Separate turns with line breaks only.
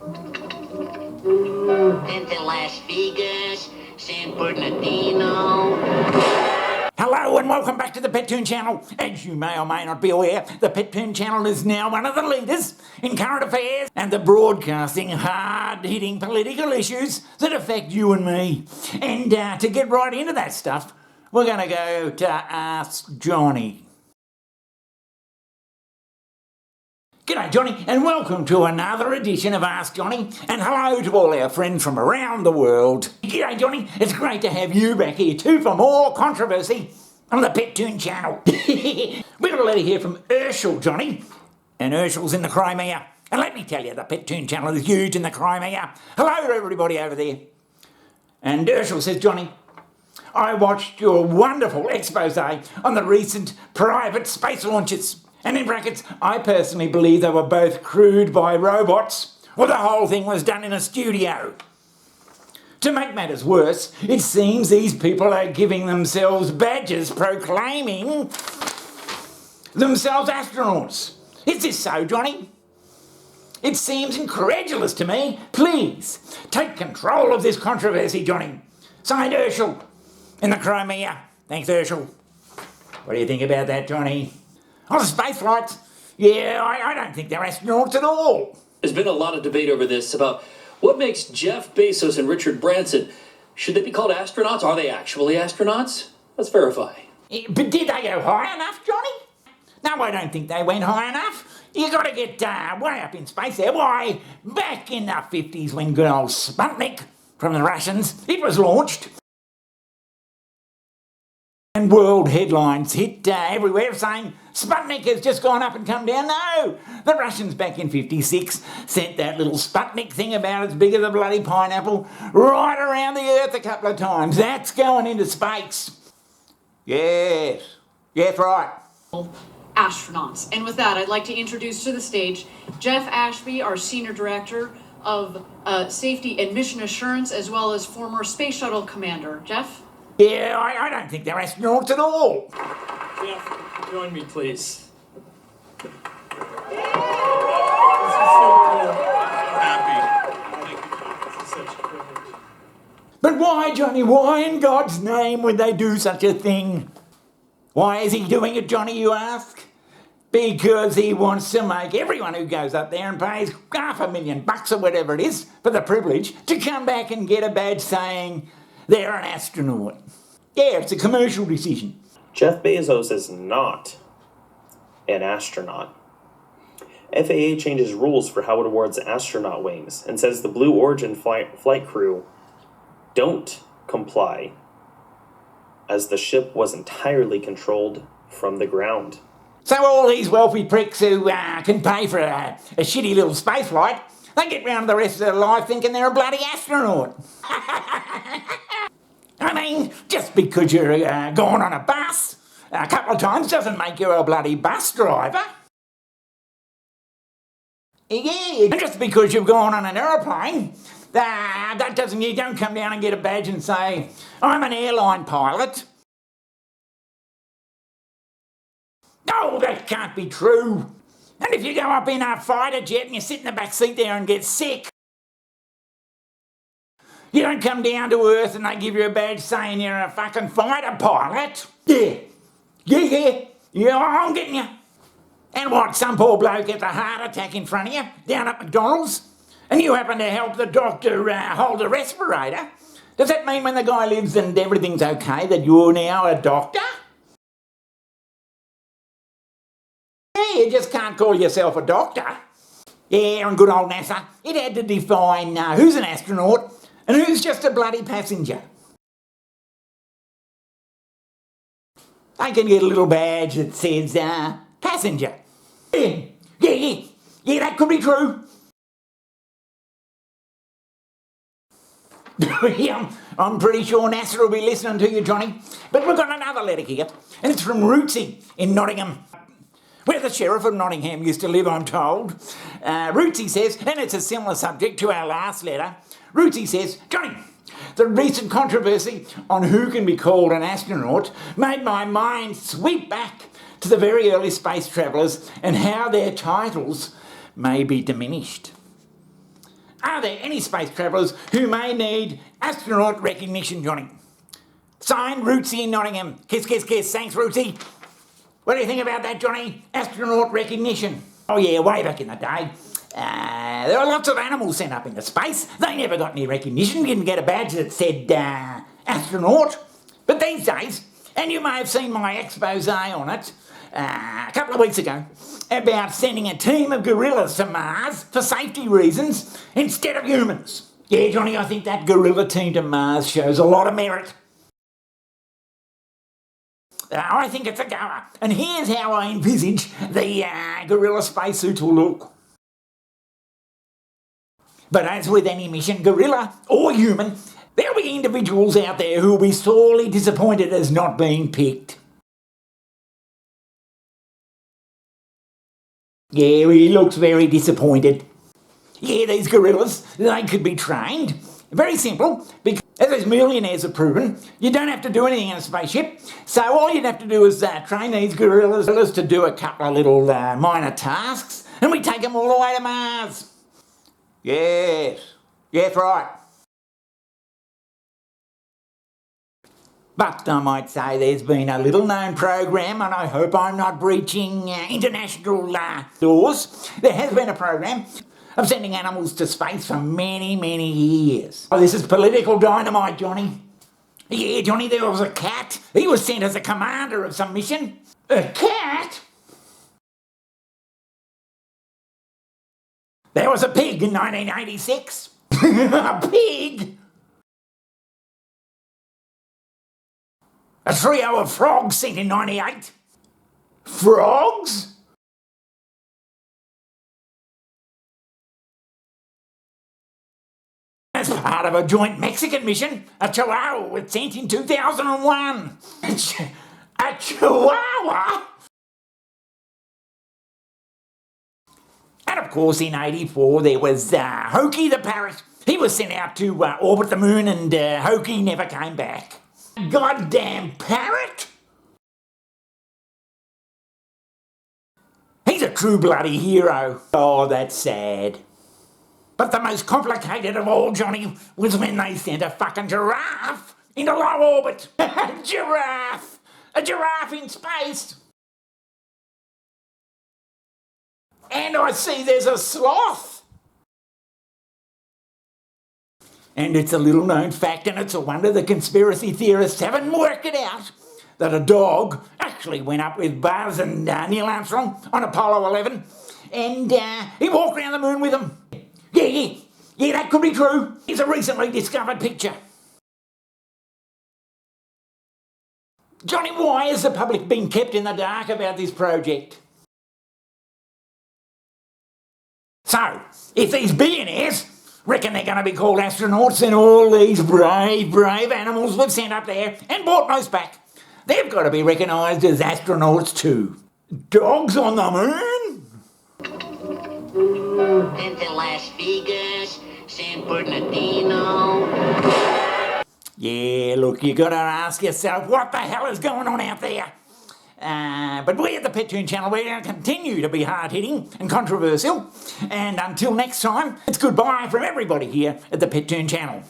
Been to Las Vegas, San Bernardino.
Hello and welcome back to the Pettoon Channel. As you may or may not be aware, the Pettoon Channel is now one of the leaders in current affairs and the broadcasting hard-hitting political issues that affect you and me. And to get right into that stuff, we're going to go to Ask Johnny. G'day Johnny, and welcome to another edition of Ask Johnny, and hello to all our friends from around the world. G'day Johnny, it's great to have you back here too for more controversy on the Pettoon Channel. We got a letter here from Urshel, Johnny, and Urshel's in the Crimea. And let me tell you, the Pettoon Channel is huge in the Crimea. Hello to everybody over there. And Urshel says, Johnny, I watched your wonderful expose on the recent private space launches. And in brackets, I personally believe they were both crewed by robots, or the whole thing was done in a studio. To make matters worse, it seems these people are giving themselves badges proclaiming themselves astronauts. Is this so, Johnny? It seems incredulous to me. Please, take control of this controversy, Johnny. Signed, Urshel, in the Crimea. Thanks, Urshel. What do you think about that, Johnny? On the space flights? Yeah, I don't think they're astronauts at all.
There's been a lot of debate over this about what makes Jeff Bezos and Richard Branson. Should they be called astronauts? Are they actually astronauts? Let's verify.
But did they go high enough, Johnny? No, I don't think they went high enough. You got to get way up in space there. Why, back in the 50s when good old Sputnik from the Russians, it was launched. And world headlines hit everywhere saying Sputnik has just gone up and come down. No, the Russians back in 56 sent that little Sputnik thing about as big as a bloody pineapple right around the Earth a couple of times. That's going into space. Yes, right.
Astronauts. And with that, I'd like to introduce to the stage Jeff Ashby, our Senior Director of Safety and Mission Assurance, as well as former Space Shuttle Commander. Jeff?
Yeah, I don't think they're astronauts at all.
Jeff, join me, please. This is so cool. I'm happy. Thank you, John. This is such a privilege.
But why, Johnny? Why in God's name would they do such a thing? Why is he doing it, Johnny, you ask? Because he wants to make everyone who goes up there and pays $500,000 or whatever it is for the privilege to come back and get a badge saying they're an astronaut. Yeah, it's a commercial decision.
Jeff Bezos is not an astronaut. FAA changes rules for how it awards astronaut wings and says the Blue Origin flight crew don't comply as the ship was entirely controlled from the ground.
So all these wealthy pricks who can pay for a shitty little space flight, they get round the rest of their life thinking they're a bloody astronaut. I mean, just because you're gone on a bus a couple of times doesn't make you a bloody bus driver. Yeah, and just because you've gone on an aeroplane, that doesn't, you don't come down and get a badge and say, I'm an airline pilot. No, that can't be true. And if you go up in a fighter jet and you sit in the back seat there and get sick, you don't come down to Earth and they give you a badge saying you're a fucking fighter pilot. Yeah, I'm getting you. And what, some poor bloke gets a heart attack in front of you, down at McDonald's, and you happen to help the doctor hold a respirator? Does that mean when the guy lives and everything's okay that you're now a doctor? Yeah, you just can't call yourself a doctor. Yeah, and good old NASA, it had to define who's an astronaut and who's just a bloody passenger. I can get a little badge that says, passenger. Yeah, that could be true. Yeah, I'm pretty sure NASA will be listening to you, Johnny. But we've got another letter here, and it's from Rootsy in Nottingham, where the Sheriff of Nottingham used to live, I'm told. Rootsy says, and it's a similar subject to our last letter, Rootsy says, Johnny, the recent controversy on who can be called an astronaut made my mind sweep back to the very early space travellers and how their titles may be diminished. Are there any space travellers who may need astronaut recognition, Johnny? Signed, Rootsy in Nottingham. Kiss, kiss, kiss. Thanks, Rootsy. What do you think about that, Johnny? Astronaut recognition. Oh yeah, way back in the day. There were lots of animals sent up into space. They never got any recognition. You didn't get a badge that said astronaut. But these days, and you may have seen my expose on it a couple of weeks ago, about sending a team of gorillas to Mars for safety reasons instead of humans. Yeah, Johnny, I think that gorilla team to Mars shows a lot of merit. I think it's a goer. And here's how I envisage the gorilla spacesuit will look. But as with any mission, gorilla or human, there'll be individuals out there who will be sorely disappointed as not being picked. Yeah, he looks very disappointed. Yeah, these gorillas, they could be trained. Very simple, because as these millionaires have proven, you don't have to do anything in a spaceship. So all you'd have to do is train these gorillas to do a couple of little minor tasks, and we take them all the way to Mars. Yes, right. But I might say there's been a little-known program, and I hope I'm not breaching international laws. There has been a program of sending animals to space for many, many years. Oh, this is political dynamite, Johnny. Yeah, Johnny, there was a cat. He was sent as a commander of some mission. A cat? There was a pig in 1986. A pig? A trio of frogs sent in 98. Frogs? As part of a joint Mexican mission, a chihuahua was sent in 2001. A chihuahua? And of course in 84 there was Hokey the parrot. He was sent out to orbit the moon, and Hokey never came back. Goddamn parrot! He's a true bloody hero. Oh, that's sad. But the most complicated of all, Johnny, was when they sent a fucking giraffe into low orbit. Giraffe! A giraffe in space! And I see there's a sloth. And it's a little known fact, and it's a wonder the conspiracy theorists haven't worked it out, that a dog actually went up with Buzz and Neil Armstrong on Apollo 11, and he walked around the moon with them. Yeah, that could be true. It's a recently discovered picture. Johnny, why has the public been kept in the dark about this project? So, if these billionaires reckon they're going to be called astronauts, and all these brave animals we've sent up there and brought most back, they've got to be recognised as astronauts too. Dogs on the moon?
Been to Las Vegas, San Bernardino.
Yeah, look, you got to ask yourself, what the hell is going on out there? But we at the Pet Toon channel, we're going to continue to be hard-hitting and controversial. And until next time, it's goodbye from everybody here at the Pet Toon channel.